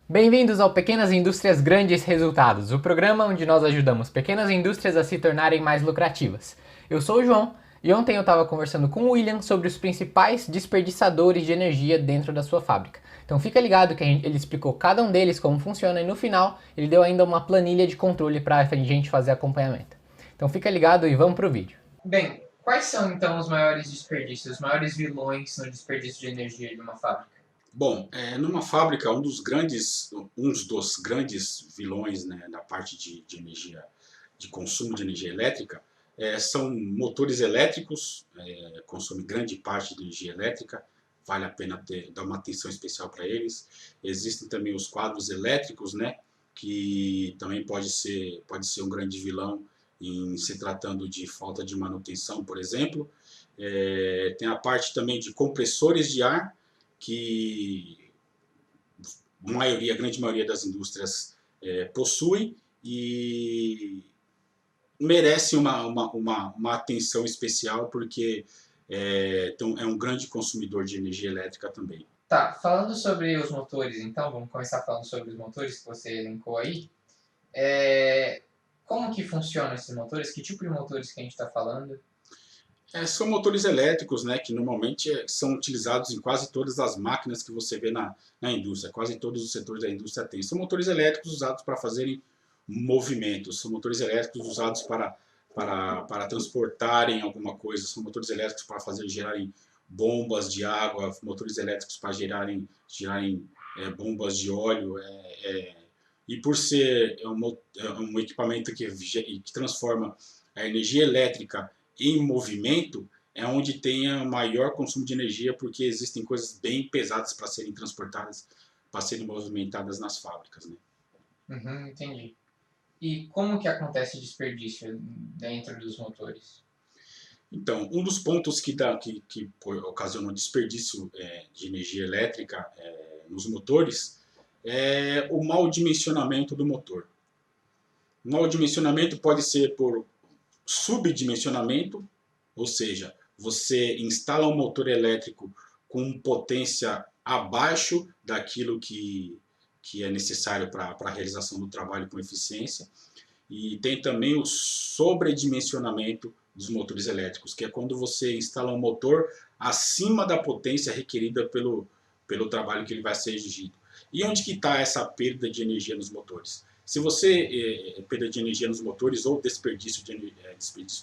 Bem-vindos ao Pequenas Indústrias Grandes Resultados, o programa onde nós ajudamos pequenas indústrias a se tornarem mais lucrativas. Eu sou o João e ontem eu estava conversando com o William sobre os principais desperdiçadores de energia dentro da sua fábrica. Então fica ligado que ele explicou cada um deles como funciona e no final ele deu ainda uma planilha de controle para a gente fazer acompanhamento. Então fica ligado e vamos pro vídeo. Bem, quais são então os maiores desperdícios, os maiores vilões no desperdício de energia de uma fábrica? Bom, numa fábrica, um dos grandes vilões, né, da parte de energia, de consumo de energia elétrica, são motores elétricos, consomem grande parte de energia elétrica, vale a pena dar uma atenção especial para eles. Existem também os quadros elétricos, né, que também pode ser um grande vilão em se tratando de falta de manutenção, por exemplo. Tem a parte também de compressores de ar, que a grande maioria das indústrias possui e merece uma atenção especial porque então, é um grande consumidor de energia elétrica também. Tá, falando sobre os motores, então, vamos começar falando sobre os motores que você elencou aí. É, Como que funcionam esses motores? Que tipo de motores que a gente está falando? São motores elétricos, né, que normalmente são utilizados em quase todas as máquinas que você vê na indústria. Quase todos os setores da indústria têm. São motores elétricos usados para fazerem movimentos. São motores elétricos usados para transportarem alguma coisa. São motores elétricos para gerarem bombas de água, motores elétricos para gerarem bombas de óleo. E por ser um equipamento que transforma a energia elétrica em movimento, é onde tem o maior consumo de energia, porque existem coisas bem pesadas para serem transportadas, para serem movimentadas nas fábricas, né? Uhum, entendi. E como que acontece o desperdício dentro dos motores? Então, um dos pontos que ocasiona o desperdício de energia elétrica nos motores é o mau dimensionamento do motor. O mau dimensionamento pode ser por subdimensionamento, ou seja, você instala um motor elétrico com potência abaixo daquilo que é necessário para a realização do trabalho com eficiência. E tem também o sobredimensionamento dos motores elétricos, que é quando você instala um motor acima da potência requerida pelo trabalho que ele vai ser exigido. E onde que está essa perda de energia nos motores? Se você perda de energia nos motores ou desperdício de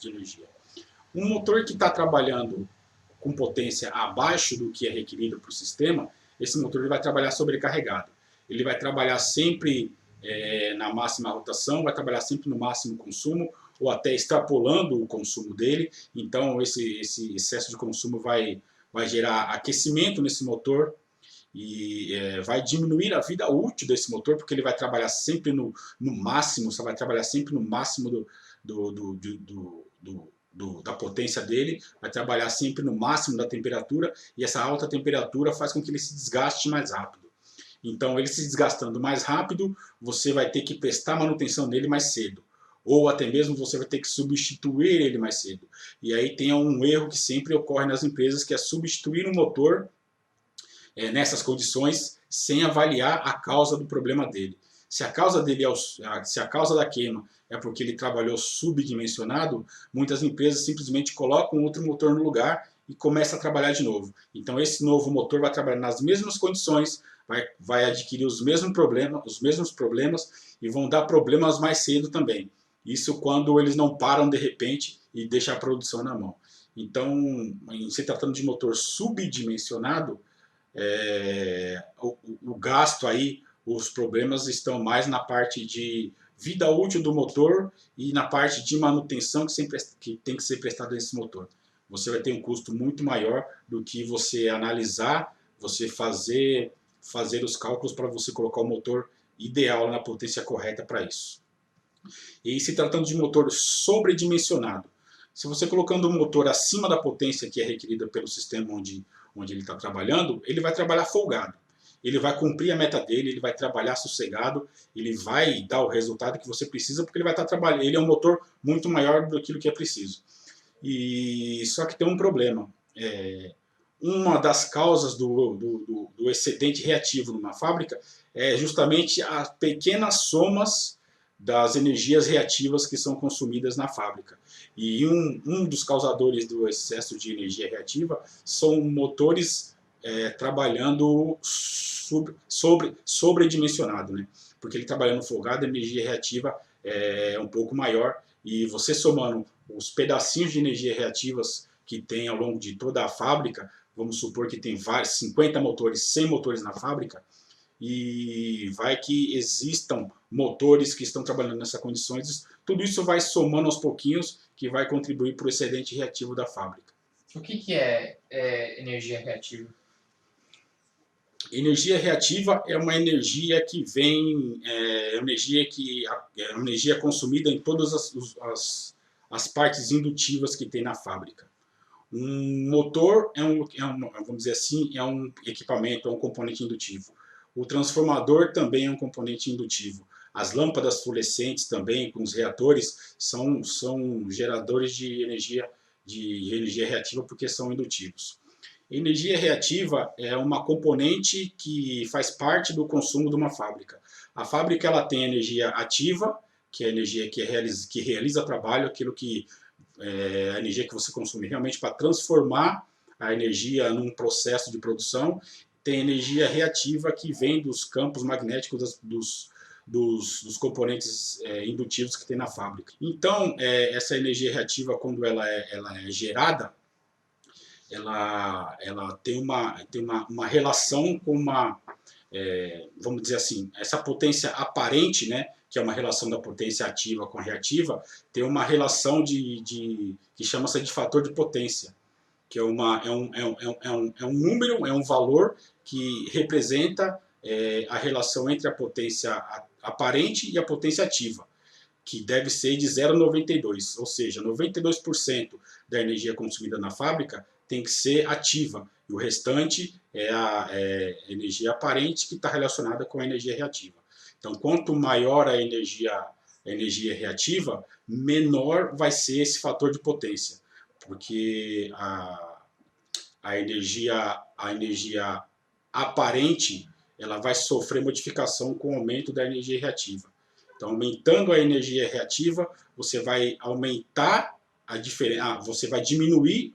energia, um motor que está trabalhando com potência abaixo do que é requerido para o sistema, esse motor ele vai trabalhar sobrecarregado. Ele vai trabalhar sempre na máxima rotação, vai trabalhar sempre no máximo consumo, ou até extrapolando o consumo dele. Então, esse excesso de consumo vai gerar aquecimento nesse motor e vai diminuir a vida útil desse motor, porque ele vai trabalhar sempre no máximo, só vai trabalhar sempre no máximo da potência dele, vai trabalhar sempre no máximo da temperatura, e essa alta temperatura faz com que ele se desgaste mais rápido. Então, ele se desgastando mais rápido, você vai ter que prestar manutenção nele mais cedo. Ou até mesmo você vai ter que substituir ele mais cedo. E aí tem um erro que sempre ocorre nas empresas, que é substituir um motor nessas condições sem avaliar a causa do problema dele. Se a causa dele se a causa da queima é porque ele trabalhou subdimensionado, muitas empresas simplesmente colocam outro motor no lugar e começa a trabalhar de novo. Então esse novo motor vai trabalhar nas mesmas condições, vai adquirir os mesmos problemas e vão dar problemas mais cedo também. Isso quando eles não param de repente e deixam a produção na mão. Então, em se tratando de motor subdimensionado, o gasto aí, os problemas estão mais na parte de vida útil do motor e na parte de manutenção que tem que ser prestada nesse motor. Você vai ter um custo muito maior do que você analisar, você fazer os cálculos para você colocar o motor ideal na potência correta para isso. E se tratando de motor sobredimensionado, se você colocando um motor acima da potência que é requerida pelo sistema onde ele está trabalhando, ele vai trabalhar folgado. Ele vai cumprir a meta dele, ele vai trabalhar sossegado, ele vai dar o resultado que você precisa, porque ele vai estar trabalhando. Ele é um motor muito maior do que é preciso. E só que tem um problema. Uma das causas do excedente reativo numa fábrica é justamente as pequenas somas das energias reativas que são consumidas na fábrica. E um dos causadores do excesso de energia reativa são motores trabalhando sobredimensionado, né? Porque ele trabalhando folgado, a energia reativa é um pouco maior, e você somando os pedacinhos de energia reativas que tem ao longo de toda a fábrica, vamos supor que tem vários, 50 motores, 100 motores na fábrica, e vai que existam motores que estão trabalhando nessas condições, tudo isso vai somando aos pouquinhos, que vai contribuir para o excedente reativo da fábrica. O que é energia reativa? Energia reativa é uma energia que vem, energia consumida em todas as partes indutivas que tem na fábrica. Um motor vamos dizer assim, é um equipamento, é um componente indutivo. O transformador também é um componente indutivo. As lâmpadas fluorescentes também, com os reatores, são geradores de energia reativa porque são indutivos. Energia reativa é uma componente que faz parte do consumo de uma fábrica. A fábrica ela tem energia ativa, que é a energia que realiza trabalho, aquilo que a energia que você consome realmente para transformar a energia num processo de produção. Tem energia reativa que vem dos campos magnéticos dos componentes indutivos que tem na fábrica. Então, essa energia reativa, quando ela é gerada, ela tem uma relação com vamos dizer assim, essa potência aparente, né, que é uma relação da potência ativa com a reativa, tem uma relação que chama-se de fator de potência, que é um número, é um valor que representa a relação entre a potência aparente e a potência ativa, que deve ser de 0,92, ou seja, 92% da energia consumida na fábrica tem que ser ativa, e o restante é a energia aparente que está relacionada com a energia reativa. Então, quanto maior a energia reativa, menor vai ser esse fator de potência, porque a energia aparente ela vai sofrer modificação com o aumento da energia reativa. Então, aumentando a energia reativa, você vai aumentar a diferença, você vai diminuir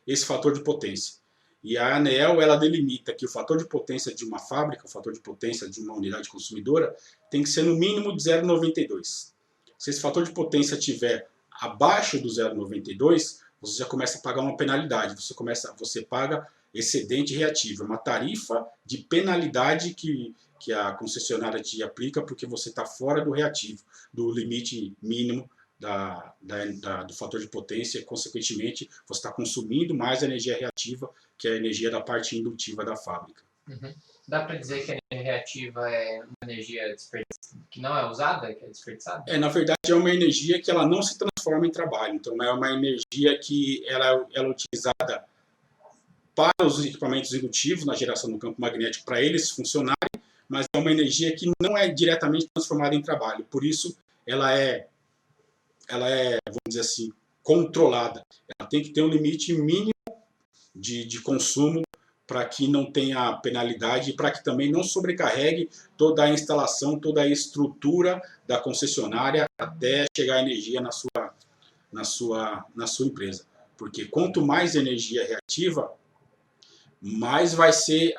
esse fator de potência. E a ANEEL, ela delimita que o fator de potência de uma fábrica, o fator de potência de uma unidade consumidora, tem que ser no mínimo de 0,92. Se esse fator de potência estiver abaixo do 0,92, você já começa a pagar uma penalidade, você paga excedente reativo, uma tarifa de penalidade que a concessionária te aplica porque você está fora do reativo, do limite mínimo do fator de potência, e, consequentemente, você está consumindo mais energia reativa, que é a energia da parte indutiva da fábrica. Uhum. Dá para dizer que a energia reativa é uma energia que não é usada, que é desperdiçada? Na verdade, é uma energia que ela não se transforma em trabalho. Então, é uma energia que ela é utilizada para os equipamentos indutivos, na geração do campo magnético, para eles funcionarem, mas é uma energia que não é diretamente transformada em trabalho. Por isso, ela é, vamos dizer assim, controlada. Ela tem que ter um limite mínimo de consumo para que não tenha penalidade e para que também não sobrecarregue toda a instalação, toda a estrutura da concessionária até chegar a energia na sua empresa. Porque quanto mais energia reativa, mais vai ser,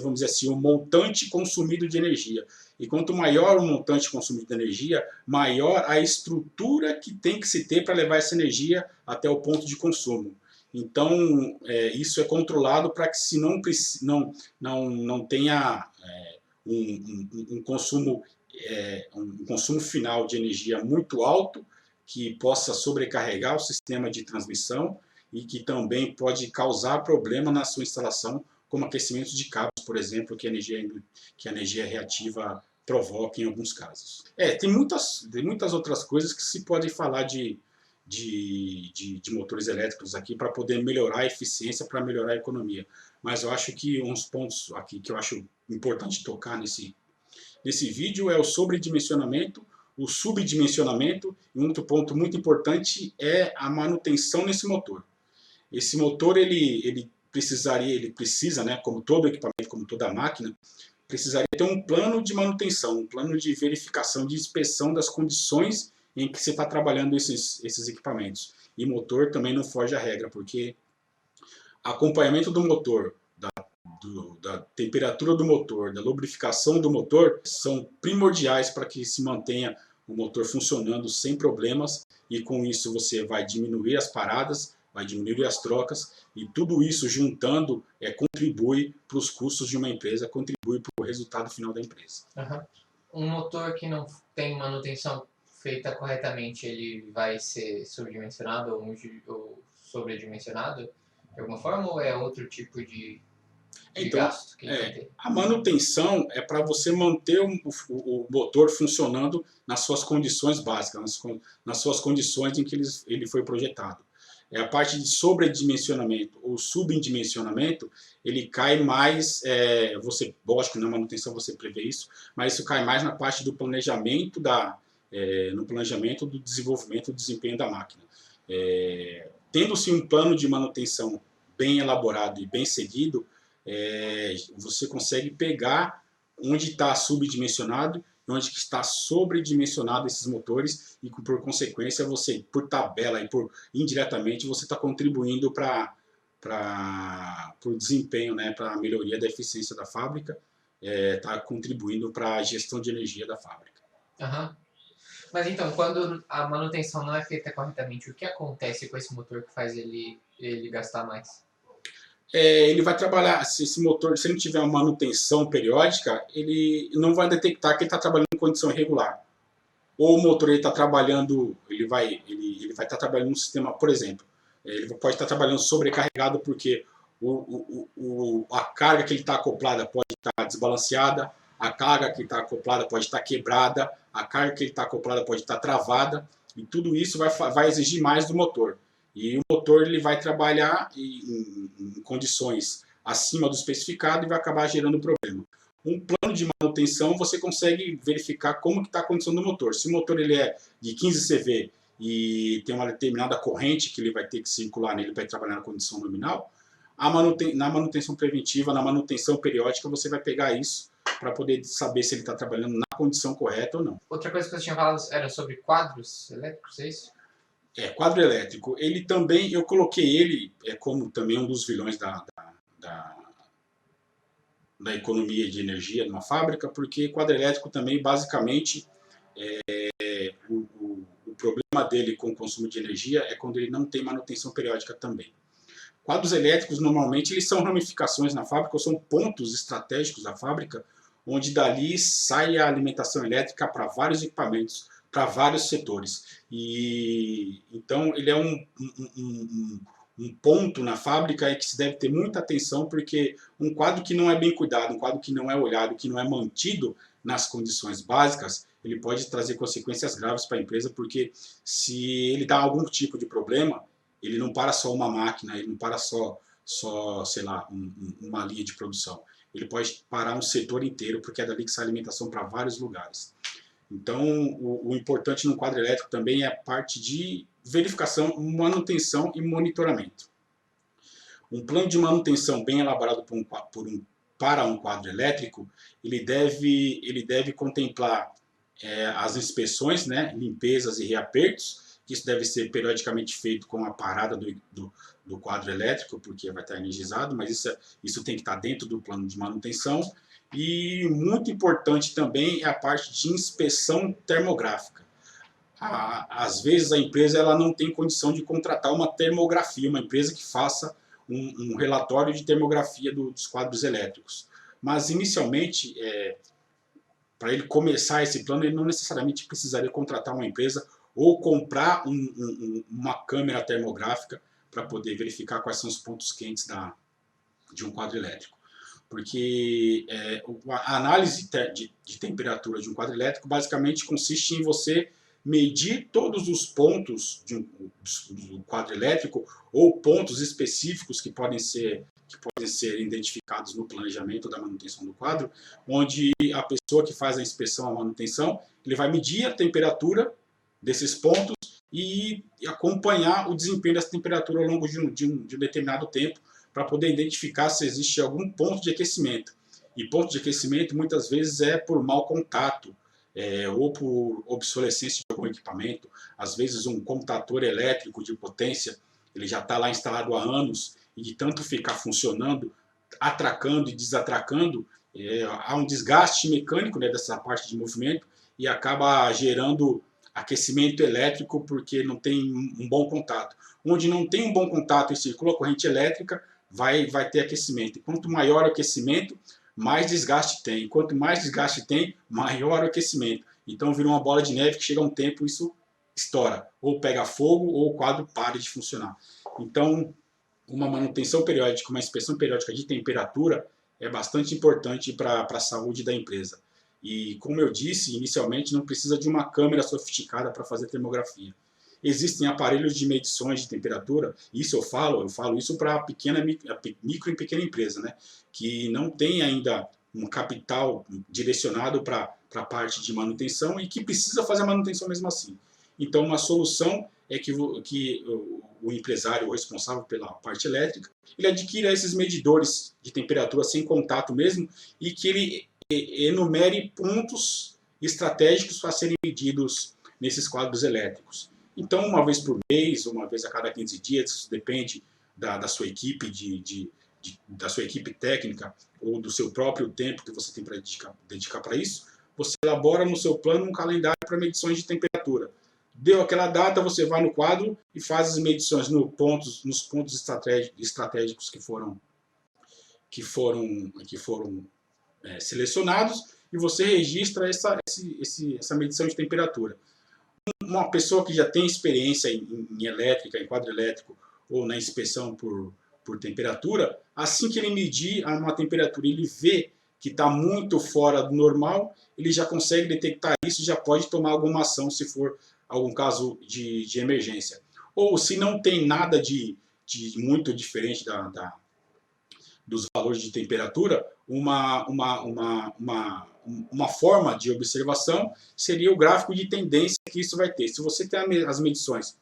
vamos dizer assim, o montante consumido de energia. E quanto maior o montante consumido de energia, maior a estrutura que tem que se ter para levar essa energia até o ponto de consumo. Então, isso é controlado para que se não tenha um consumo final de energia muito alto, que possa sobrecarregar o sistema de transmissão e que também pode causar problema na sua instalação, como aquecimento de cabos, por exemplo, que a energia reativa provoca em alguns casos. Tem muitas outras coisas que se pode falar de motores elétricos aqui para poder melhorar a eficiência, para melhorar a economia. Mas eu acho que uns pontos aqui que eu acho importante tocar nesse vídeo é o sobredimensionamento, o subdimensionamento, e um outro ponto muito importante é a manutenção nesse motor. Esse motor ele precisa, né, como todo equipamento, como toda máquina, precisaria ter um plano de manutenção, um plano de verificação, de inspeção das condições em que você está trabalhando esses equipamentos. E motor também não foge à regra, porque acompanhamento do motor, da temperatura do motor, da lubrificação do motor, são primordiais para que se mantenha o motor funcionando sem problemas, e com isso você vai diminuir as paradas, vai diminuir as trocas, e tudo isso juntando contribui para os custos de uma empresa, contribui para o resultado final da empresa. Um motor que não tem manutenção feita corretamente, ele vai ser subdimensionado ou sobredimensionado de alguma forma, ou é outro tipo de gasto que ele vai ter? A manutenção é para você manter o motor funcionando nas suas condições básicas, nas suas condições em que ele foi projetado. A parte de sobredimensionamento ou subdimensionamento, ele cai mais, lógico, na manutenção você prevê isso, mas isso cai mais na parte do planejamento, no planejamento do desenvolvimento do desempenho da máquina. Tendo-se um plano de manutenção bem elaborado e bem seguido, você consegue pegar onde está subdimensionado e onde está sobredimensionado esses motores, e por consequência você, por tabela e indiretamente, você está contribuindo para o desempenho, né, para a melhoria da eficiência da fábrica, está contribuindo para a gestão de energia da fábrica. Mas então, quando a manutenção não é feita corretamente, o que acontece com esse motor que faz ele gastar mais? Ele vai trabalhar, se esse motor, se ele não tiver uma manutenção periódica, ele não vai detectar que ele está trabalhando em condição irregular. Ou o motor está trabalhando, ele vai estar trabalhando num sistema, por exemplo, ele pode estar trabalhando sobrecarregado porque a carga que ele está acoplada pode estar desbalanceada, a carga que está acoplada pode estar quebrada, a carga que ele está acoplada pode estar travada, e tudo isso vai exigir mais do motor. E o motor ele vai trabalhar em condições acima do especificado e vai acabar gerando problema. Um plano de manutenção, você consegue verificar como está a condição do motor. Se o motor ele é de 15 CV e tem uma determinada corrente que ele vai ter que circular nele para trabalhar na condição nominal, na manutenção preventiva, na manutenção periódica, você vai pegar isso para poder saber se ele está trabalhando na condição correta ou não. Outra coisa que você tinha falado era sobre quadros elétricos, é isso? Quadro elétrico. Ele também, eu coloquei ele como também um dos vilões da economia de energia de uma fábrica, porque quadro elétrico também, basicamente, o problema dele com o consumo de energia é quando ele não tem manutenção periódica também. Quadros elétricos, normalmente, eles são ramificações na fábrica, ou são pontos estratégicos da fábrica, onde dali sai a alimentação elétrica para vários equipamentos, para vários setores. E então ele é um ponto na fábrica em que se deve ter muita atenção, porque um quadro que não é bem cuidado, um quadro que não é olhado, que não é mantido nas condições básicas, ele pode trazer consequências graves para a empresa, porque se ele dá algum tipo de problema, ele não para só uma máquina, ele não para só sei lá, uma linha de produção. Ele pode parar um setor inteiro, porque é dali que sai alimentação para vários lugares. Então, o importante no quadro elétrico também é a parte de verificação, manutenção e monitoramento. Um plano de manutenção bem elaborado para um quadro elétrico, ele deve contemplar as inspeções, né, limpezas e reapertos. Isso deve ser periodicamente feito com a parada do quadro elétrico, porque vai estar energizado, mas isso tem que estar dentro do plano de manutenção. E muito importante também é a parte de inspeção termográfica. Às vezes a empresa ela não tem condição de contratar uma termografia, uma empresa que faça um relatório de termografia dos quadros elétricos. Mas inicialmente, para ele começar esse plano, ele não necessariamente precisaria contratar uma empresa ou comprar uma câmera termográfica para poder verificar quais são os pontos quentes de um quadro elétrico. Porque a análise de temperatura de um quadro elétrico basicamente consiste em você medir todos os pontos do quadro elétrico ou pontos específicos que podem ser identificados no planejamento da manutenção do quadro, onde a pessoa que faz a inspeção, a manutenção, ele vai medir a temperatura desses pontos e acompanhar o desempenho dessa temperatura ao longo de um determinado tempo, para poder identificar se existe algum ponto de aquecimento. E ponto de aquecimento muitas vezes é por mau contato, ou por obsolescência de algum equipamento. Às vezes um comutator elétrico de potência, ele já está lá instalado há anos, e de tanto ficar funcionando, atracando e desatracando, há um desgaste mecânico, né, dessa parte de movimento, e acaba gerando aquecimento elétrico porque não tem um bom contato. Onde não tem um bom contato e circula corrente elétrica, vai ter aquecimento. E quanto maior o aquecimento, mais desgaste tem. Quanto mais desgaste tem, maior o aquecimento. Então vira uma bola de neve que chega a um tempo isso estoura. Ou pega fogo ou o quadro para de funcionar. Então, uma manutenção periódica, uma inspeção periódica de temperatura é bastante importante para a saúde da empresa. E, como eu disse inicialmente, não precisa de uma câmera sofisticada para fazer termografia. Existem aparelhos de medições de temperatura, isso eu falo isso para a micro e pequena empresa, né, que não tem ainda um capital direcionado para a parte de manutenção e que precisa fazer a manutenção mesmo assim. Então, uma solução é que o empresário, o responsável pela parte elétrica, ele adquira esses medidores de temperatura sem contato mesmo e que ele enumere pontos estratégicos a serem medidos nesses quadros elétricos. Então, uma vez por mês, uma vez a cada 15 dias, isso depende da sua equipe, da sua equipe técnica ou do seu próprio tempo que você tem para dedicar para isso, você elabora no seu plano um calendário para medições de temperatura. Deu aquela data, você vai no quadro e faz as medições nos pontos estratégicos que foram selecionados e você registra essa medição de temperatura. Uma pessoa que já tem experiência em elétrica, em quadro elétrico ou na inspeção por temperatura, assim que ele medir uma temperatura, ele vê que está muito fora do normal, ele já consegue detectar isso e já pode tomar alguma ação se for algum caso de emergência. Ou se não tem nada de muito diferente dos valores de temperatura, uma forma de observação seria o gráfico de tendência que isso vai ter. Se você tem as medições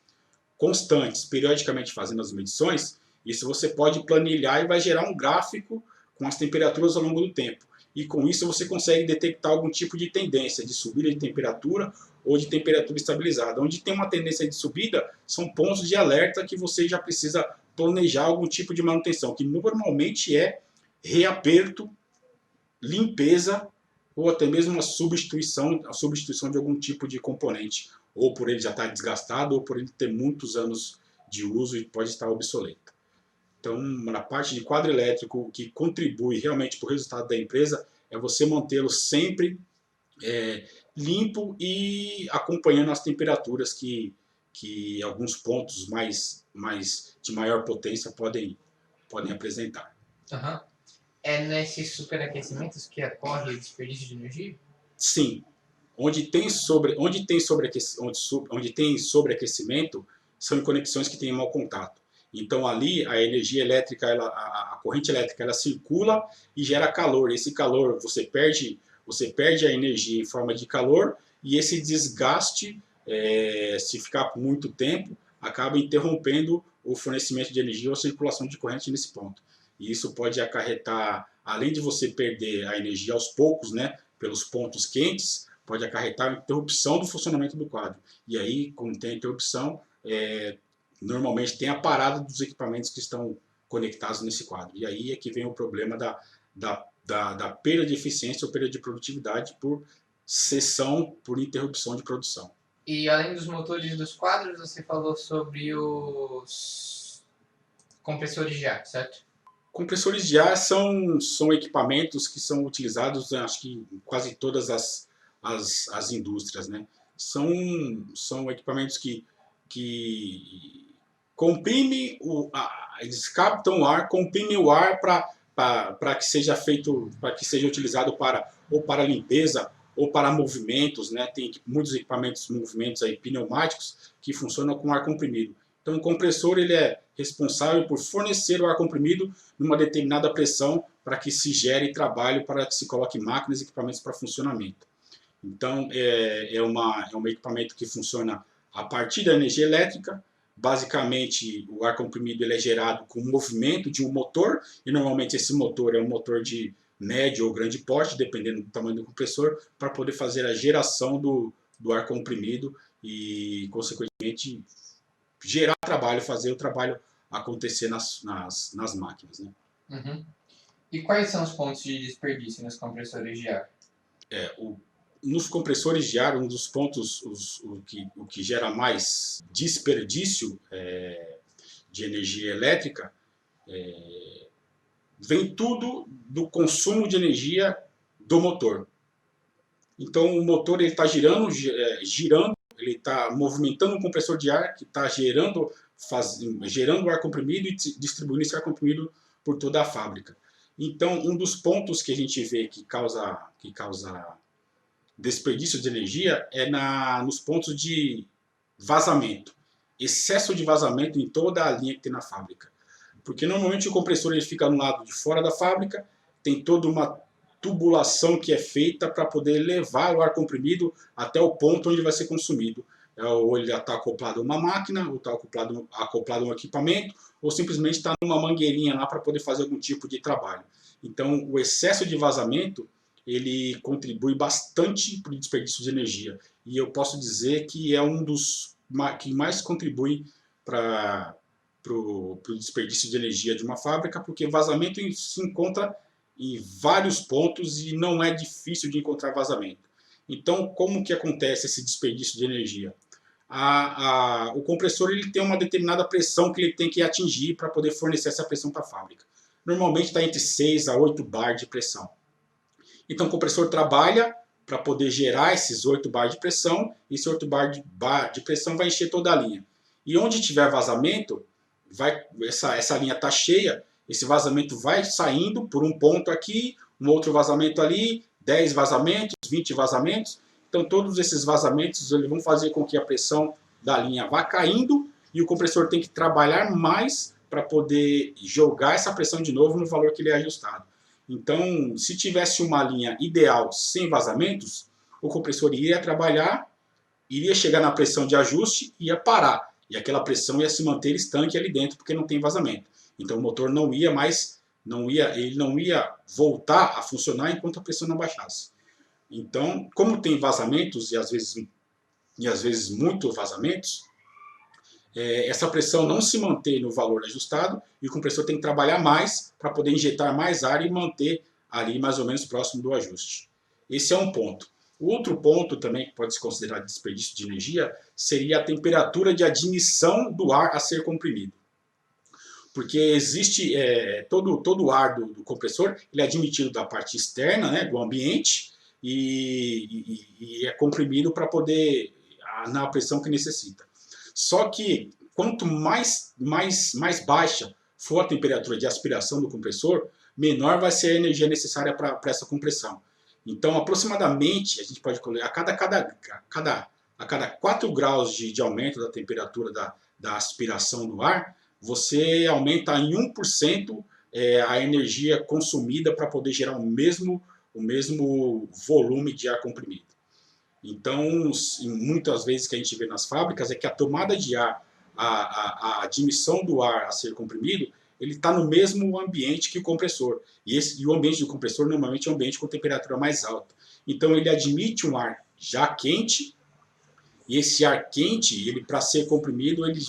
constantes, periodicamente fazendo as medições, isso você pode planilhar e vai gerar um gráfico com as temperaturas ao longo do tempo. E com isso você consegue detectar algum tipo de tendência de subida de temperatura ou de temperatura estabilizada. Onde tem uma tendência de subida, são pontos de alerta que você já precisa planejar algum tipo de manutenção, que normalmente é reaperto, limpeza ou até mesmo a substituição de algum tipo de componente, ou por ele já estar desgastado ou por ele ter muitos anos de uso e pode estar obsoleto. Então, na parte de quadro elétrico, o que contribui realmente para o resultado da empresa é você mantê-lo sempre limpo e acompanhando as temperaturas que alguns pontos de maior potência podem apresentar. Uhum. É nesses superaquecimentos que ocorre o desperdício de energia? Sim. Onde tem sobreaquecimento são em conexões que têm mau contato. Então ali a energia elétrica, a corrente elétrica, ela circula e gera calor. Esse calor você perde a energia em forma de calor e esse desgaste, se ficar por muito tempo, acaba interrompendo o fornecimento de energia ou a circulação de corrente nesse ponto. E isso pode acarretar, além de você perder a energia aos poucos, né, pelos pontos quentes, pode acarretar a interrupção do funcionamento do quadro. E aí, quando tem a interrupção, normalmente tem a parada dos equipamentos que estão conectados nesse quadro. E aí é que vem o problema da perda de eficiência ou perda de produtividade por cessão, por interrupção de produção. E além dos motores dos quadros, você falou sobre os compressores de ar, certo? Compressores de ar são equipamentos que são utilizados, acho que em quase todas as indústrias, né? São equipamentos que comprimem eles captam o ar, comprimem o ar para que seja utilizado ou para limpeza ou para movimentos, né? Tem muitos movimentos aí pneumáticos que funcionam com ar comprimido. Então, o compressor ele é responsável por fornecer o ar comprimido numa determinada pressão para que se gere trabalho, para que se coloque máquinas e equipamentos para funcionamento. Então, é um equipamento que funciona a partir da energia elétrica. Basicamente, o ar comprimido ele é gerado com o movimento de um motor, e normalmente esse motor é um motor de médio ou grande porte, dependendo do tamanho do compressor, para poder fazer a geração do ar comprimido e, consequentemente, gerar trabalho, fazer o trabalho acontecer nas máquinas. Né? Uhum. E quais são os pontos de desperdício nos compressores de ar? Nos compressores de ar, um dos pontos, o que gera mais desperdício de energia elétrica, vem tudo do consumo de energia do motor. Então o motor está girando, ele está movimentando um compressor de ar que está gerando ar comprimido e distribuindo esse ar comprimido por toda a fábrica. Então um dos pontos que a gente vê que causa desperdício de energia é nos pontos de vazamento. Excesso de vazamento em toda a linha que tem na fábrica. Porque normalmente o compressor ele fica no lado de fora da fábrica, tem toda uma tubulação que é feita para poder levar o ar comprimido até o ponto onde vai ser consumido. Ou ele está acoplado a uma máquina, ou está acoplado a um equipamento, ou simplesmente está numa mangueirinha lá para poder fazer algum tipo de trabalho. Então o excesso de vazamento ele contribui bastante para o desperdício de energia. E eu posso dizer que é um dos que mais contribui para o desperdício de energia de uma fábrica, porque vazamento se encontra em vários pontos e não é difícil de encontrar vazamento. Então, como que acontece esse desperdício de energia? O compressor ele tem uma determinada pressão que ele tem que atingir para poder fornecer essa pressão para a fábrica. Normalmente está entre 6 a 8 bar de pressão. Então o compressor trabalha para poder gerar esses 8 bar de pressão, e esse 8 bar de pressão vai encher toda a linha. E onde tiver vazamento, essa linha está cheia, esse vazamento vai saindo por um ponto aqui, um outro vazamento ali, 10 vazamentos, 20 vazamentos. Então todos esses vazamentos vão fazer com que a pressão da linha vá caindo e o compressor tem que trabalhar mais para poder jogar essa pressão de novo no valor que ele é ajustado. Então, se tivesse uma linha ideal sem vazamentos, o compressor iria trabalhar, iria chegar na pressão de ajuste e ia parar. E aquela pressão ia se manter estanque ali dentro porque não tem vazamento. Então o motor não ia voltar a funcionar enquanto a pressão não baixasse. Então, como tem vazamentos e às vezes muitos vazamentos, essa pressão não se mantém no valor ajustado e o compressor tem que trabalhar mais para poder injetar mais ar e manter ali mais ou menos próximo do ajuste. Esse é um ponto. O outro ponto também que pode se considerar desperdício de energia seria a temperatura de admissão do ar a ser comprimido. Porque existe todo o ar do compressor, ele é admitido da parte externa, né, do ambiente, e é comprimido para poder na pressão que necessita. Só que quanto mais baixa for a temperatura de aspiração do compressor, menor vai ser a energia necessária para essa compressão. Então, aproximadamente, a gente pode colher a cada 4 graus de aumento da temperatura da aspiração do ar, você aumenta em 1% a energia consumida para poder gerar o mesmo volume de ar comprimido. Então, muitas vezes que a gente vê nas fábricas é que a tomada de ar, a admissão do ar a ser comprimido, ele está no mesmo ambiente que o compressor. E o ambiente do compressor normalmente é um ambiente com temperatura mais alta. Então ele admite um ar já quente, e esse ar quente, ele para ser comprimido, ele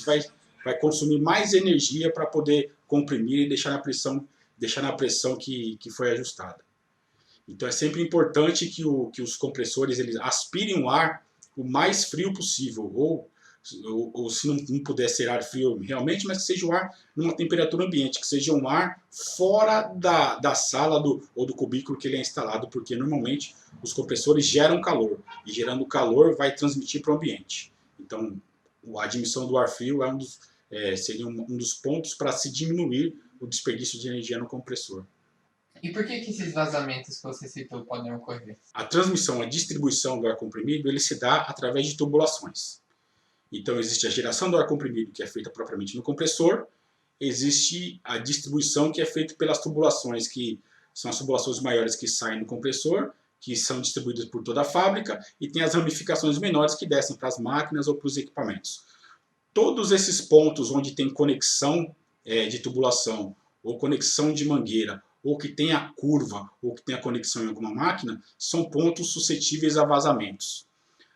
vai consumir mais energia para poder comprimir e deixar na pressão que foi ajustada. Então é sempre importante que os compressores eles aspirem o ar o mais frio possível, ou se não puder ser ar frio realmente, mas que seja o ar numa temperatura ambiente, que seja um ar fora da sala ou do cubículo que ele é instalado, porque normalmente os compressores geram calor, e gerando calor vai transmitir para o ambiente. Então a admissão do ar frio seria um dos pontos para se diminuir o desperdício de energia no compressor. E por que esses vazamentos que você citou podem ocorrer? A transmissão, a distribuição do ar comprimido, ele se dá através de tubulações. Então existe a geração do ar comprimido, que é feita propriamente no compressor, existe a distribuição que é feita pelas tubulações, que são as tubulações maiores que saem no compressor, que são distribuídas por toda a fábrica, e tem as ramificações menores que descem para as máquinas ou para os equipamentos. Todos esses pontos onde tem conexão de tubulação, ou conexão de mangueira, ou que tem a curva, ou que tem a conexão em alguma máquina, são pontos suscetíveis a vazamentos.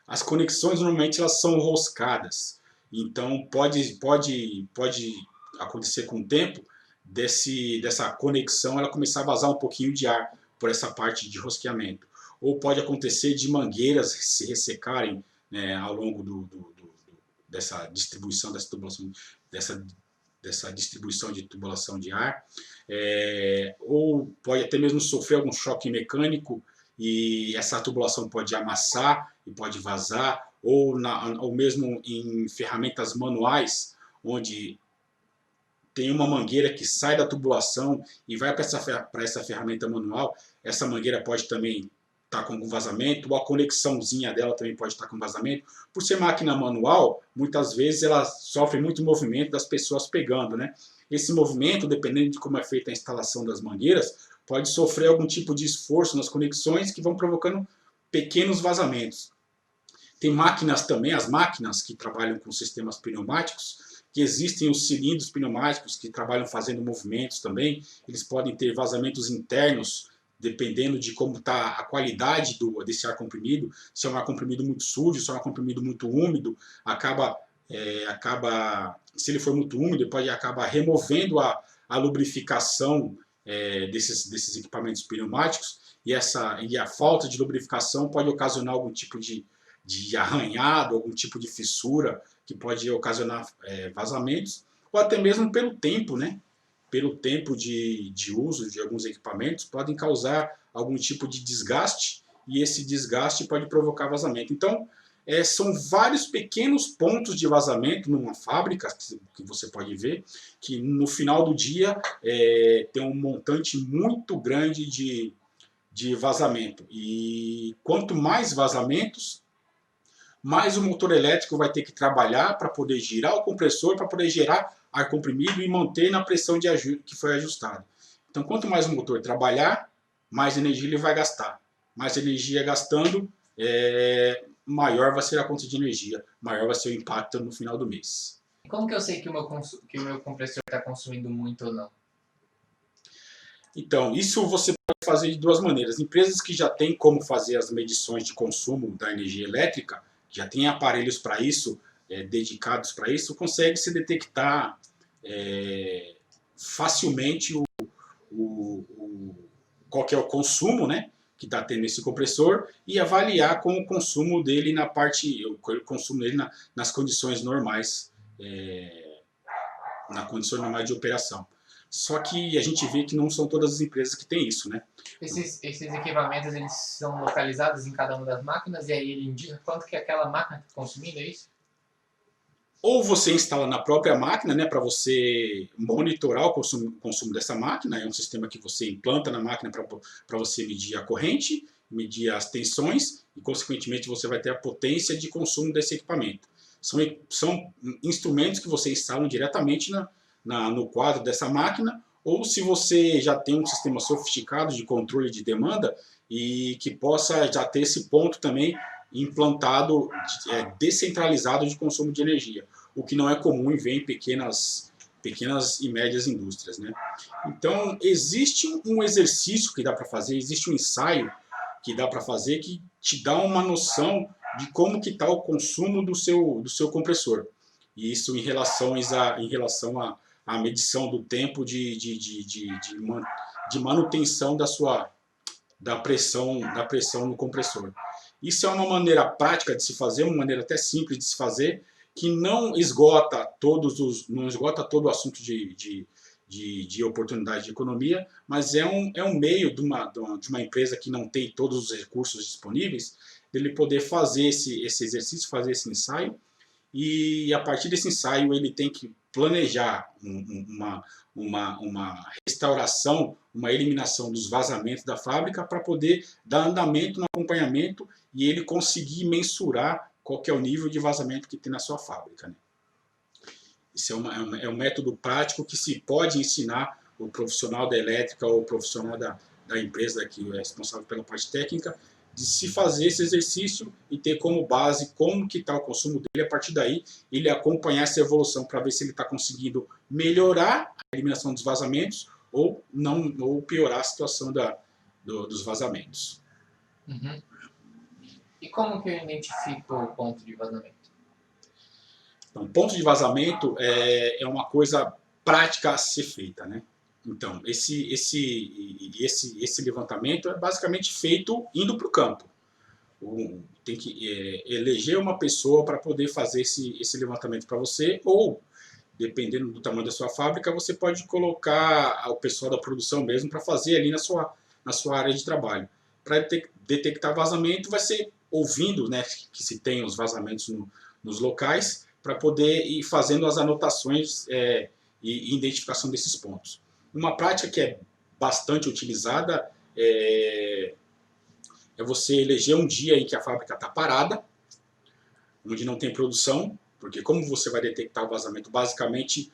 As conexões normalmente elas são roscadas, então pode acontecer com o tempo dessa conexão ela começar a vazar um pouquinho de ar por essa parte de rosqueamento. Ou pode acontecer de mangueiras se ressecarem, né, ao longo dessa distribuição dessa tubulação, dessa distribuição de tubulação de ar, ou pode até mesmo sofrer algum choque mecânico e essa tubulação pode amassar e pode vazar, ou mesmo em ferramentas manuais, onde tem uma mangueira que sai da tubulação e vai para essa ferramenta manual, essa mangueira pode também estar com vazamento, ou a conexãozinha dela também pode estar com vazamento. Por ser máquina manual, muitas vezes ela sofre muito movimento das pessoas pegando, né? Esse movimento, dependendo de como é feita a instalação das mangueiras, pode sofrer algum tipo de esforço nas conexões que vão provocando pequenos vazamentos. Tem máquinas também, as máquinas que trabalham com sistemas pneumáticos, que existem os cilindros pneumáticos que trabalham fazendo movimentos também. Eles podem ter vazamentos internos, dependendo de como está a qualidade desse ar comprimido. Se é um ar comprimido muito sujo, se é um ar comprimido muito úmido, se ele for muito úmido, ele pode acabar removendo a lubrificação desses equipamentos pneumáticos, e a falta de lubrificação pode ocasionar algum tipo de arranhado, algum tipo de fissura, que pode ocasionar vazamentos, ou até mesmo pelo tempo, né? Pelo tempo de uso de alguns equipamentos, podem causar algum tipo de desgaste, e esse desgaste pode provocar vazamento. Então, são vários pequenos pontos de vazamento numa fábrica, que você pode ver, que no final do dia tem um montante muito grande de vazamento. E quanto mais vazamentos, mais o motor elétrico vai ter que trabalhar para poder girar o compressor, para poder gerar ar comprimido e manter na pressão que foi ajustada. Então, quanto mais o motor trabalhar, mais energia ele vai gastar. Mais energia gastando, maior vai ser a conta de energia, maior vai ser o impacto no final do mês. Como que eu sei que o meu compressor está consumindo muito ou não? Então, isso você pode fazer de duas maneiras. Empresas que já têm como fazer as medições de consumo da energia elétrica, já tem aparelhos para isso, dedicados para isso, consegue se detectar facilmente qual que é o consumo, né, que está tendo esse compressor, e avaliar com o consumo dele nas condições normais, condições normais de operação. Só que a gente vê que não são todas as empresas que têm isso, né? Esses equipamentos, eles são localizados em cada uma das máquinas, e aí ele indica quanto que aquela máquina está consumindo, é isso? Ou você instala na própria máquina, né, para você monitorar o consumo dessa máquina. É um sistema que você implanta na máquina para você medir a corrente, medir as tensões, e consequentemente você vai ter a potência de consumo desse equipamento. São instrumentos que você instala diretamente no quadro dessa máquina, ou se você já tem um sistema sofisticado de controle de demanda e que possa já ter esse ponto também implantado, descentralizado de consumo de energia, o que não é comum e vem em pequenas e médias indústrias, né? Então, existe um exercício que dá para fazer, existe um ensaio que dá para fazer que te dá uma noção de como que está o consumo do seu compressor. E isso em relação à medição do tempo de manutenção da pressão no compressor. Isso é uma maneira prática de se fazer, uma maneira até simples de se fazer, que não esgota todo o assunto de oportunidade de economia, mas é um meio de uma empresa que não tem todos os recursos disponíveis, dele poder fazer esse exercício, fazer esse ensaio, e a partir desse ensaio ele tem que planejar uma restauração, uma eliminação dos vazamentos da fábrica para poder dar andamento no acompanhamento e ele conseguir mensurar qual que é o nível de vazamento que tem na sua fábrica, né? Isso é um método prático que se pode ensinar o profissional da elétrica ou o profissional da empresa que é responsável pela parte técnica, de se fazer esse exercício e ter como base como que está o consumo dele. A partir daí, ele acompanhar essa evolução para ver se ele está conseguindo melhorar a eliminação dos vazamentos ou não, ou piorar a situação dos vazamentos. Uhum. E como que eu identifico o ponto de vazamento? Então, ponto de vazamento é uma coisa prática a ser feita, né? Então, esse levantamento é basicamente feito indo para o campo. Tem que eleger uma pessoa para poder fazer esse levantamento para você, ou, dependendo do tamanho da sua fábrica, você pode colocar o pessoal da produção mesmo para fazer ali na sua área de trabalho. Para detectar vazamento, vai ser ouvindo, né, que se tem os vazamentos nos locais, para poder ir fazendo as anotações e identificação desses pontos. Uma prática que é bastante utilizada é você eleger um dia em que a fábrica está parada, onde não tem produção, porque como você vai detectar o vazamento basicamente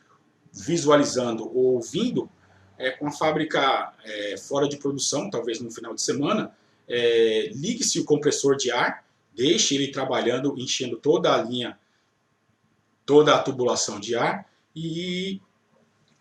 visualizando ou ouvindo, com a fábrica fora de produção, talvez no final de semana, ligue-se o compressor de ar, deixe ele trabalhando, enchendo toda a linha, toda a tubulação de ar, e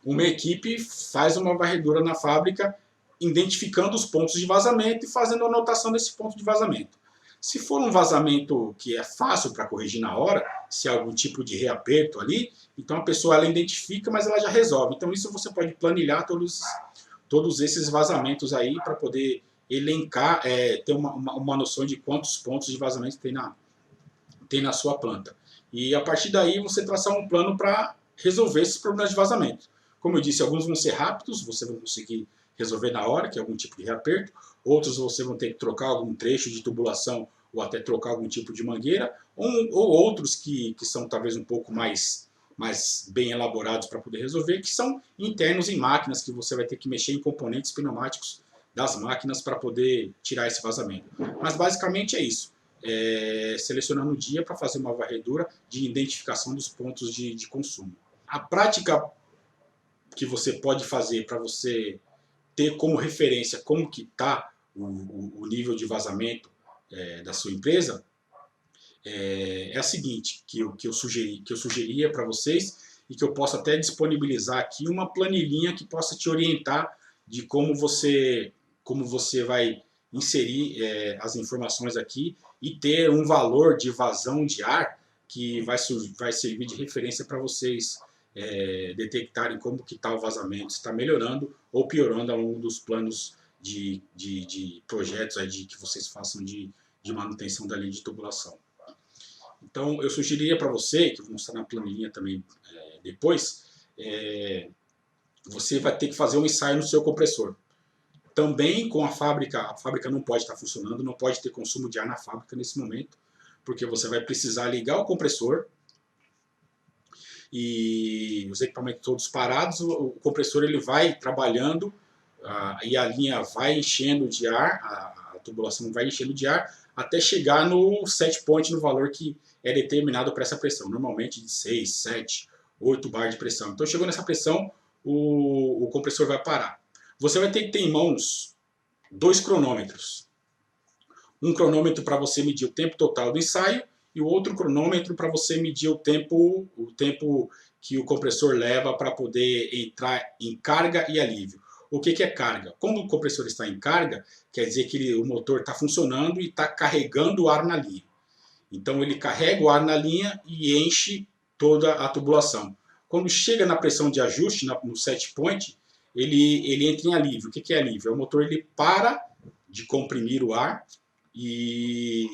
uma equipe faz uma varredura na fábrica, identificando os pontos de vazamento e fazendo a anotação desse ponto de vazamento. Se for um vazamento que é fácil para corrigir na hora, se há algum tipo de reaperto ali, então a pessoa ela identifica, mas ela já resolve. Então isso você pode planilhar todos esses vazamentos aí para poder elencar, ter uma noção de quantos pontos de vazamento tem na sua planta. E a partir daí você traçar um plano para resolver esses problemas de vazamento. Como eu disse, alguns vão ser rápidos, você vai conseguir resolver na hora, que é algum tipo de reaperto. Outros você vão ter que trocar algum trecho de tubulação ou até trocar algum tipo de mangueira. Ou outros que são talvez um pouco mais bem elaborados para poder resolver, que são internos em máquinas, que você vai ter que mexer em componentes pneumáticos das máquinas para poder tirar esse vazamento. Mas basicamente é isso. Selecionando o dia para fazer uma varredura de identificação dos pontos de consumo. A prática que você pode fazer para você ter como referência como que está o nível de vazamento da sua empresa é a seguinte, que eu sugeria para vocês, e que eu posso até disponibilizar aqui uma planilhinha que possa te orientar de como você vai inserir as informações aqui e ter um valor de vazão de ar que vai servir de referência para vocês detectarem como que está o vazamento, se está melhorando ou piorando ao longo dos planos de projetos que vocês façam de manutenção da linha de tubulação. Então, eu sugeriria para você, que eu vou mostrar na planilhinha também depois, você vai ter que fazer um ensaio no seu compressor. Também com a fábrica não pode estar funcionando, não pode ter consumo de ar na fábrica nesse momento, porque você vai precisar ligar o compressor e os equipamentos todos parados, o compressor ele vai trabalhando e a linha vai enchendo de ar, a tubulação vai enchendo de ar, até chegar no set point, no valor que é determinado para essa pressão, normalmente de 6, 7, 8 bar de pressão. Então chegou nessa pressão, o compressor vai parar. Você vai ter que ter em mãos 2 cronômetros. Um cronômetro para você medir o tempo total do ensaio e o outro cronômetro para você medir o tempo que o compressor leva para poder entrar em carga e alívio. O que é carga? Quando o compressor está em carga, quer dizer que o motor está funcionando e está carregando o ar na linha. Então ele carrega o ar na linha e enche toda a tubulação. Quando chega na pressão de ajuste, no set point, ele entra em alívio. O que é alívio? O motor ele para de comprimir o ar e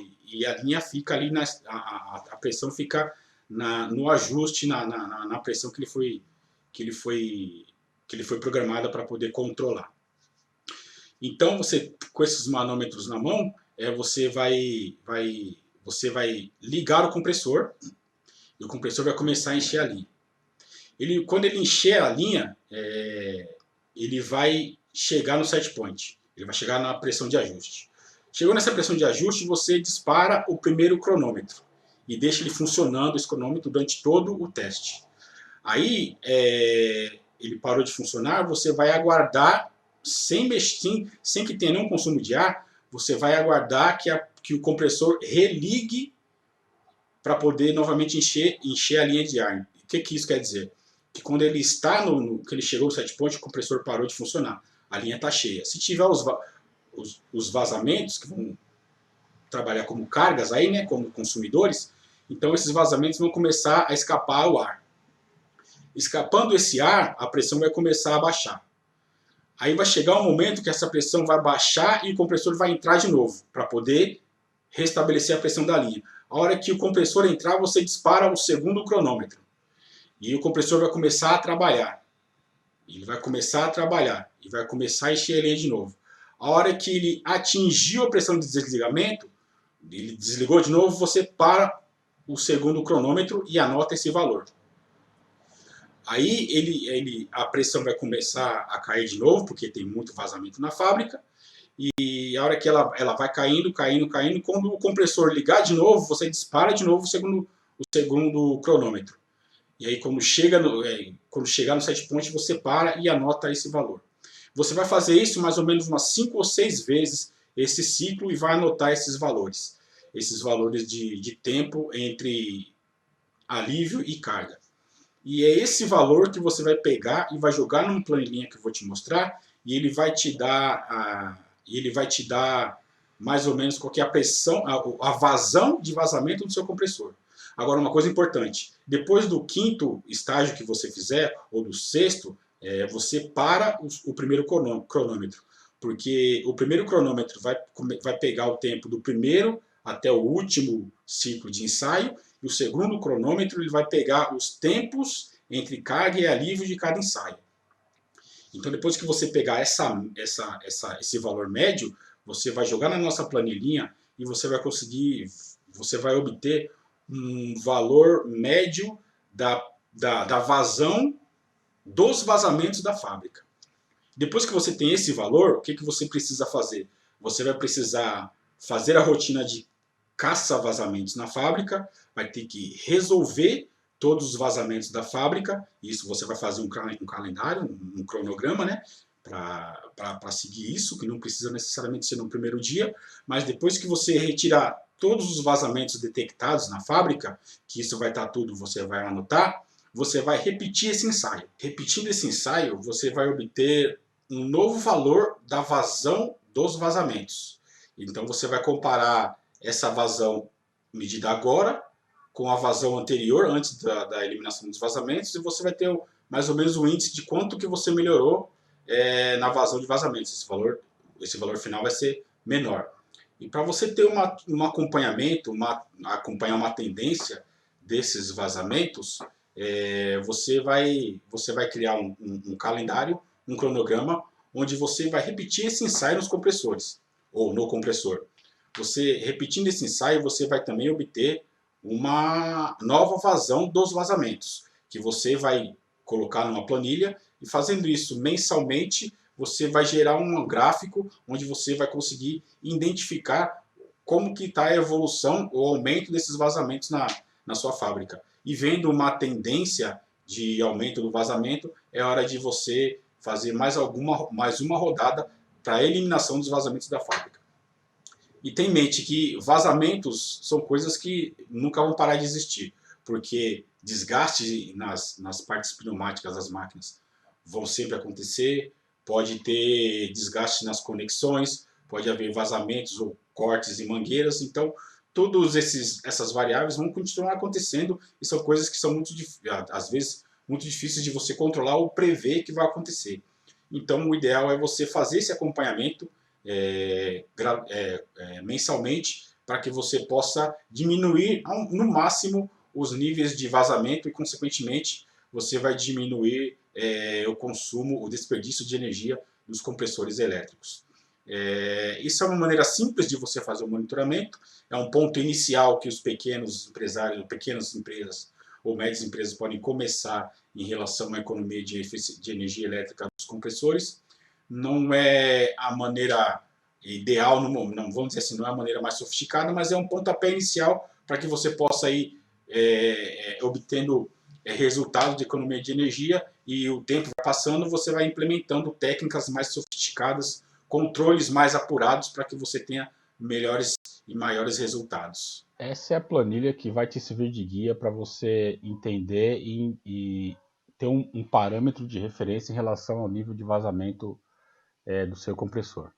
a linha fica ali, a pressão fica no ajuste, na pressão que ele foi programada para poder controlar. Então, você, com esses manômetros na mão, você vai ligar o compressor e o compressor vai começar a encher a linha. Quando ele encher a linha, ele vai chegar no set point, ele vai chegar na pressão de ajuste. Chegou nessa pressão de ajuste, você dispara o primeiro cronômetro e deixa ele funcionando, esse cronômetro, durante todo o teste. Aí, ele parou de funcionar, você vai aguardar, sem que tenha nenhum consumo de ar, você vai aguardar que o compressor religue para poder novamente encher a linha de ar. O que isso quer dizer? que quando ele está que ele chegou no set point, o compressor parou de funcionar. A linha está cheia. Se tiver os vazamentos, que vão trabalhar como cargas aí, né, como consumidores, então esses vazamentos vão começar a escapar o ar. Escapando esse ar, a pressão vai começar a baixar. Aí vai chegar um momento que essa pressão vai baixar e o compressor vai entrar de novo, para poder restabelecer a pressão da linha. A hora que o compressor entrar, você dispara o segundo cronômetro. E o compressor vai começar a trabalhar. Ele vai começar a trabalhar e vai começar a encher a linha de novo. A hora que ele atingiu a pressão de desligamento, ele desligou de novo, você para o segundo cronômetro e anota esse valor. Aí a pressão vai começar a cair de novo, porque tem muito vazamento na fábrica. E a hora que ela vai caindo, caindo, caindo, quando o compressor ligar de novo, você dispara de novo o segundo cronômetro. E aí quando chegar no set point, você para e anota esse valor. Você vai fazer isso mais ou menos umas 5 ou 6 vezes esse ciclo e vai anotar esses valores. Esses valores de tempo entre alívio e carga. E é esse valor que você vai pegar e vai jogar numa planilhinha que eu vou te mostrar, e ele vai te dar mais ou menos qual que é a pressão, a vazão de vazamento do seu compressor. Agora, uma coisa importante, depois do quinto estágio que você fizer, ou do sexto, você para o primeiro cronômetro, porque o primeiro cronômetro vai pegar o tempo do primeiro até o último ciclo de ensaio, e o segundo cronômetro ele vai pegar os tempos entre carga e alívio de cada ensaio. Então, depois que você pegar esse valor médio, você vai jogar na nossa planilhinha e você vai obter um valor médio da vazão dos vazamentos da fábrica. Depois que você tem esse valor, o que você precisa fazer? Você vai precisar fazer a rotina de caça-vazamentos na fábrica, vai ter que resolver todos os vazamentos da fábrica. Isso você vai fazer um calendário, um cronograma, né? Para seguir isso, que não precisa necessariamente ser no primeiro dia, mas depois que você retirar todos os vazamentos detectados na fábrica, que isso vai estar tudo, você vai anotar, você vai repetir esse ensaio. Repetindo esse ensaio, você vai obter um novo valor da vazão dos vazamentos. Então você vai comparar essa vazão medida agora com a vazão anterior, antes da eliminação dos vazamentos, e você vai ter mais ou menos o índice de quanto que você melhorou na vazão de vazamentos. Esse valor final vai ser menor. E para você ter um acompanhamento, acompanhar uma tendência desses vazamentos, você vai criar um calendário, um cronograma, onde você vai repetir esse ensaio nos compressores, ou no compressor. Você, repetindo esse ensaio, você vai também obter uma nova vazão dos vazamentos, que você vai colocar numa planilha, e fazendo isso mensalmente, você vai gerar um gráfico onde você vai conseguir identificar como que está a evolução ou aumento desses vazamentos na sua fábrica. E vendo uma tendência de aumento do vazamento, é hora de você fazer mais uma rodada para a eliminação dos vazamentos da fábrica. E tem em mente que vazamentos são coisas que nunca vão parar de existir, porque desgaste nas partes pneumáticas das máquinas vão sempre acontecer, pode ter desgaste nas conexões, pode haver vazamentos ou cortes em mangueiras, então todas essas variáveis vão continuar acontecendo e são coisas que são às vezes muito difíceis de você controlar ou prever que vai acontecer. Então o ideal é você fazer esse acompanhamento mensalmente, para que você possa diminuir no máximo os níveis de vazamento e, consequentemente, você vai diminuir o consumo, o desperdício de energia dos compressores elétricos. Isso é uma maneira simples de você fazer o monitoramento, é um ponto inicial que os pequenos empresários, pequenas empresas ou médias empresas podem começar em relação à economia de energia elétrica dos compressores. Não é a maneira ideal, não vamos dizer assim, não é a maneira mais sofisticada, mas é um pontapé inicial para que você possa ir obtendo resultados de economia de energia, e o tempo vai passando, você vai implementando técnicas mais sofisticadas, controles mais apurados para que você tenha melhores e maiores resultados. Essa é a planilha que vai te servir de guia para você entender e ter um parâmetro de referência em relação ao nível de vazamento do seu compressor.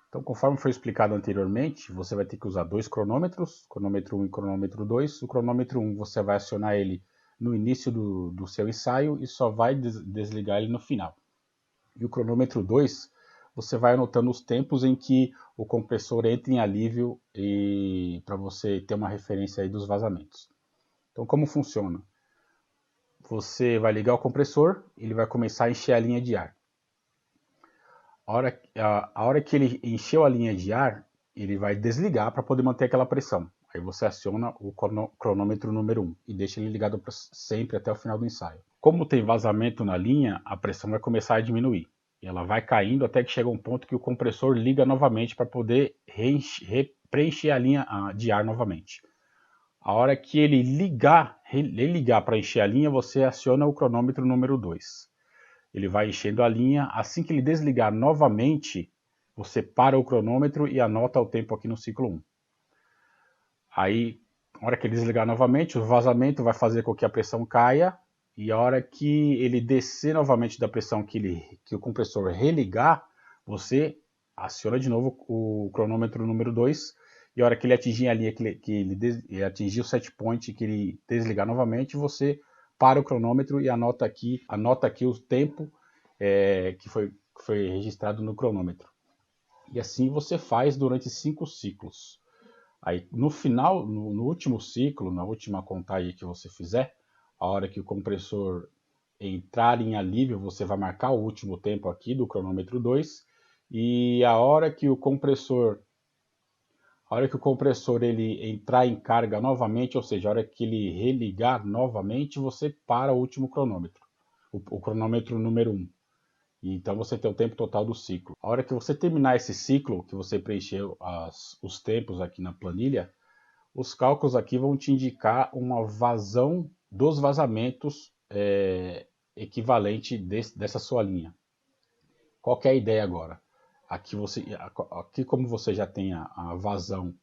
Então, conforme foi explicado anteriormente, você vai ter que usar dois cronômetros, cronômetro 1 e cronômetro 2. O cronômetro 1 você vai acionar ele no início do seu ensaio e só vai desligar ele no final. E o cronômetro 2, você vai anotando os tempos em que o compressor entra em alívio para você ter uma referência aí dos vazamentos. Então, como funciona? Você vai ligar o compressor, ele vai começar a encher a linha de ar. A hora que ele encheu a linha de ar, ele vai desligar para poder manter aquela pressão. Aí você aciona o cronômetro número 1 e deixa ele ligado sempre até o final do ensaio. Como tem vazamento na linha, a pressão vai começar a diminuir. E ela vai caindo até que chega um ponto que o compressor liga novamente para poder preencher a linha de ar novamente. A hora que ele ligar para encher a linha, você aciona o cronômetro número 2. Ele vai enchendo a linha. Assim que ele desligar novamente, você para o cronômetro e anota o tempo aqui no ciclo 1. Aí, na hora que ele desligar novamente, o vazamento vai fazer com que a pressão caia. E a hora que ele descer novamente da pressão que o compressor religar, você aciona de novo o cronômetro número 2. E a hora que ele atingir a linha, que ele atingir o set point, que ele desligar novamente, você para o cronômetro e anota aqui o tempo que foi registrado no cronômetro. E assim você faz durante 5 ciclos. Aí no final, no último ciclo, na última contagem que você fizer, a hora que o compressor entrar em alívio, você vai marcar o último tempo aqui do cronômetro 2. E a hora que o compressor ele entrar em carga novamente, ou seja, a hora que ele religar novamente, você para o último cronômetro, o cronômetro número 1. E então você tem o tempo total do ciclo. A hora que você terminar esse ciclo, que você preencheu os tempos aqui na planilha, os cálculos aqui vão te indicar uma vazão dos vazamentos equivalente dessa sua linha. Qual que é a ideia agora? Aqui como você já tem a vazão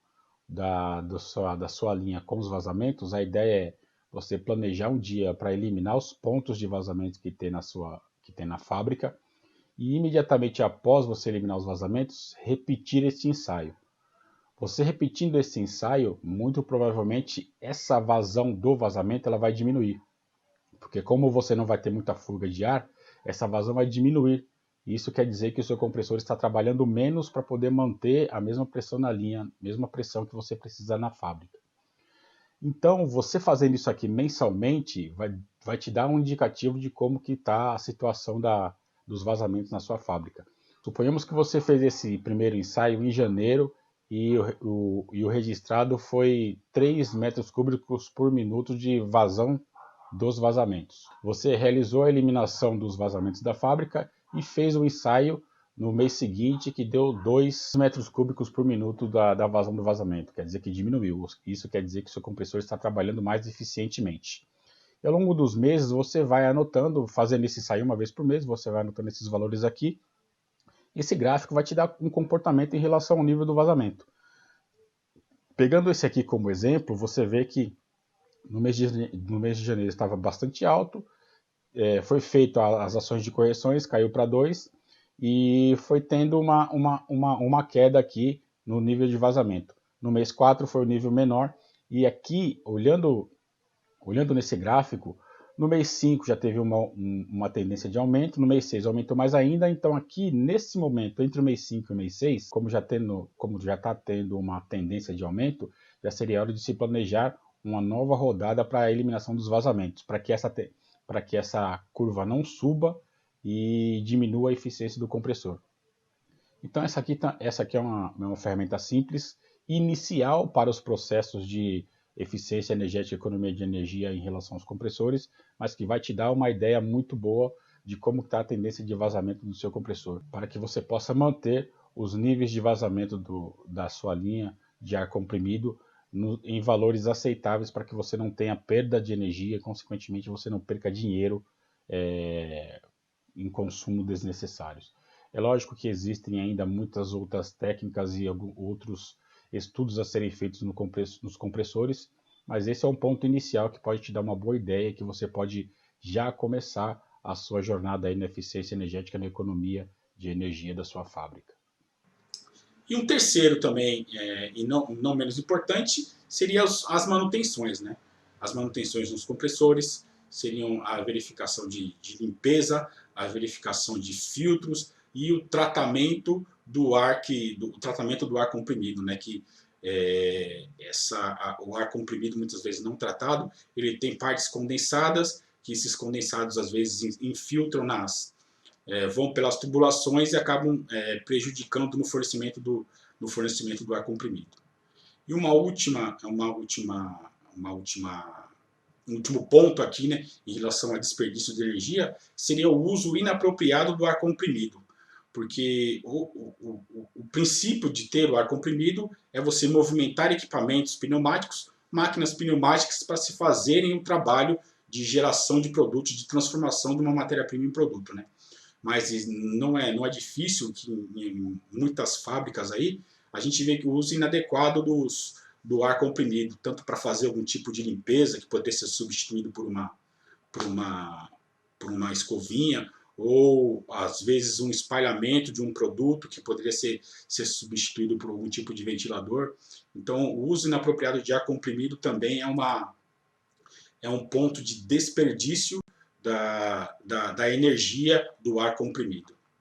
da sua linha com os vazamentos, a ideia é você planejar um dia para eliminar os pontos de vazamento que tem na fábrica e imediatamente após você eliminar os vazamentos, repetir esse ensaio. Você repetindo esse ensaio, muito provavelmente essa vazão do vazamento ela vai diminuir. Porque como você não vai ter muita fuga de ar, essa vazão vai diminuir. Isso quer dizer que o seu compressor está trabalhando menos para poder manter a mesma pressão na linha, mesma pressão que você precisa na fábrica. Então, você fazendo isso aqui mensalmente vai te dar um indicativo de como que está a situação dos vazamentos na sua fábrica. Suponhamos que você fez esse primeiro ensaio em janeiro e o registrado foi 3 metros cúbicos por minuto de vazão dos vazamentos. Você realizou a eliminação dos vazamentos da fábrica e fez um ensaio no mês seguinte que deu 2 metros cúbicos por minuto da vazão do vazamento. Quer dizer que diminuiu. Isso quer dizer que o seu compressor está trabalhando mais eficientemente. E ao longo dos meses você vai anotando, fazendo esse ensaio uma vez por mês, você vai anotando esses valores aqui. Esse gráfico vai te dar um comportamento em relação ao nível do vazamento. Pegando esse aqui como exemplo, você vê que no mês de janeiro estava bastante alto, foi feito as ações de correções, caiu para 2 e foi tendo uma queda aqui no nível de vazamento. No mês 4 foi o nível menor e aqui, olhando nesse gráfico, no mês 5 já teve uma tendência de aumento, no mês 6 aumentou mais ainda, então aqui nesse momento, entre o mês 5 e o mês 6, como já está tendo uma tendência de aumento, já seria hora de se planejar uma nova rodada para a eliminação dos vazamentos, para que essa curva não suba e diminua a eficiência do compressor. Então essa aqui é uma ferramenta simples, inicial para os processos de eficiência energética e economia de energia em relação aos compressores, mas que vai te dar uma ideia muito boa de como está a tendência de vazamento do seu compressor, para que você possa manter os níveis de vazamento da sua linha de ar comprimido em valores aceitáveis para que você não tenha perda de energia e, consequentemente, você não perca dinheiro em consumo desnecessários. É lógico que existem ainda muitas outras técnicas e outros estudos a serem feitos nos compressores, mas esse é um ponto inicial que pode te dar uma boa ideia, que você pode já começar a sua jornada aí na eficiência energética na economia de energia da sua fábrica. E um terceiro também, e não menos importante, seria as manutenções, né? As manutenções nos compressores, seriam a verificação de limpeza, a verificação de filtros e o tratamento do ar comprimido, né? Que o ar comprimido, muitas vezes não tratado, ele tem partes condensadas, que esses condensados às vezes infiltram vão pelas tubulações e acabam prejudicando no fornecimento do ar comprimido. E um último ponto aqui, né, em relação a desperdício de energia, seria o uso inapropriado do ar comprimido. Porque o princípio de ter o ar comprimido é você movimentar equipamentos pneumáticos, máquinas pneumáticas, para se fazerem um trabalho de geração de produto, de transformação de uma matéria-prima em produto, né? Mas não é difícil que em muitas fábricas aí a gente vê que o uso inadequado do ar comprimido, tanto para fazer algum tipo de limpeza que poderia ser substituído por uma escovinha, ou às vezes um espalhamento de um produto que poderia ser substituído por algum tipo de ventilador. Então, o uso inapropriado de ar comprimido também é um ponto de desperdício da energia do ar comprimido.